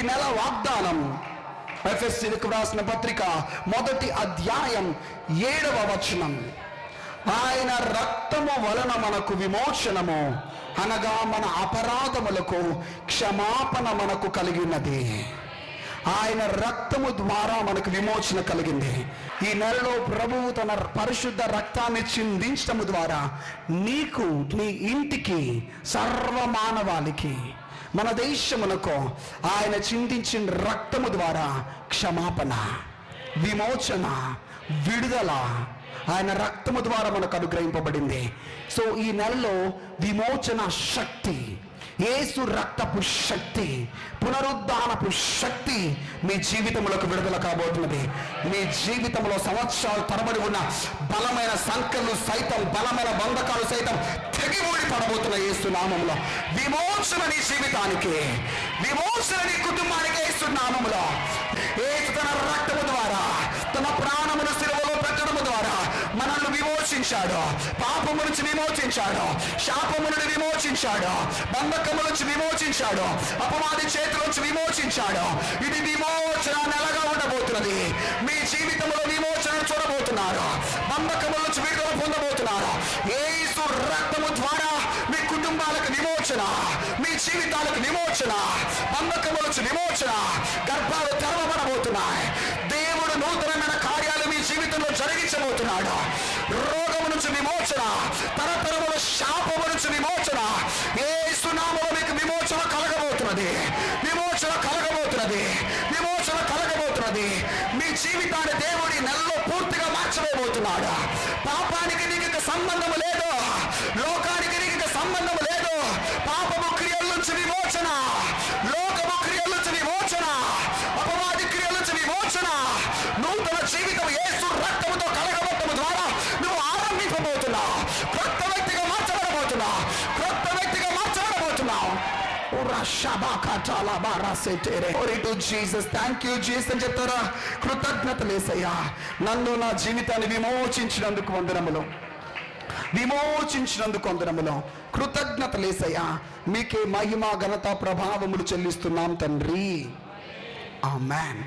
నెల వాగ్దానం ఎఫెసీయులకు వ్రాసిన పత్రిక 1వ అధ్యాయం 7వ వచనం. ఆయన రక్తము వలన మనకు విమోచనము, అనగా మన అపరాధములకు క్షమాపణ మనకు కలిగినది. ఆయన రక్తము ద్వారా మనకు విమోచన కలిగింది. ఈ నెలలో ప్రభువు తన పరిశుద్ధ రక్తాన్ని చిందించటము ద్వారా నీకు, నీ ఇంటికి, సర్వమానవాళికి, మన దేశమునకు ఆయన చిందించిన రక్తము ద్వారా క్షమాపణ, విమోచన, విడుదల ఆయన రక్తము ద్వారా మనకు అనుగ్రహింపబడింది. సో ఈ నెలలో విమోచన శక్తి, యేసు రక్తపు శక్తి, పునరుద్ధానపు శక్తి మీ జీవితంలోకి విడుదల కాబోతున్నది. మీ జీవితంలో సంవత్సరాలు తరబడి ఉన్న బలమైన సంఖ్యలు సైతం, బలమైన బంధకాలు సైతం తెగి ఊడి పడబోతున్న యేసు నామములో విమోచన నీ జీవితానికి, విమోచన నీ కుటుంబానికి యేసు నామములో. యేసు తన రక్తము ద్వారా, తన ప్రాణమును శిలువలో పెట్టడము ద్వారా మనల్ని విమోచించాడు. పాపము నుంచి విమోచించాడు, శాపము నుండి విమోచించాడు, బంధకము నుంచి విమోచించాడు, అపవాది చేతుల నుంచి విమోచించాడు. ఇది విమోచన నెలగా ఉండబోతున్నది. మీ జీవితంలో విమోచన చూడబోతున్నారు, బంధకముల నుంచి విడుదల పొందబోతున్నారు. యేసు రక్తము ద్వారా మీ కుటుంబాలకు విమోచన, మీ జీవితాలకు విమోచన, బంధకముల నుంచి విమోచన, గర్భాలు తెరవబడబోతున్నాయి. దేవుడు నూతనమైన కార్యాలు మీ జీవితంలో జరిగించబోతున్నాడు. రోగము నుంచి విమోచన, తరతరముల శాపము నుంచి విమోచన, యేసు నామములో మీకు విమోచన కలగబోతున్నది, విమోచన కలగబోతున్నది, విమోచన కలగబోతున్నది. మీ జీవితాన్ని దేవుడి నెలలో పూర్తిగా మార్చబోతున్నాడు. పాపానికి నీకు సంబంధము లేదు, లోకానికి నీకు సంబంధము లేదు. పాపము క్రియల నుంచి విమోచన, లోకము క్రియల నుంచి విమోచన, అపవాది క్రియల నుంచి విమోచన, నూతన జీవితం యేసు రక్తముతో కలగబోతము ద్వారా నువ్వు ఆరంభించబోతున్నావు. కొత్త వ్యక్తిగా మార్చబడబోతున్నావు, కొత్త వ్యక్తిగా మార్చబడబోతున్నావు. థ్యాంక్ యూ జీసస్ అని చెప్తారా? కృతజ్ఞతలు యేసయ్యా, నన్ను నా జీవితాన్ని విమోచించినందుకు వందనములు, విమోచించినందుకు వందనములు. కృతజ్ఞతలు యేసయ్యా, మీకే మహిమ ఘనత ప్రభావములు చెల్లిస్తున్నాం తండ్రి. ఆమేన్.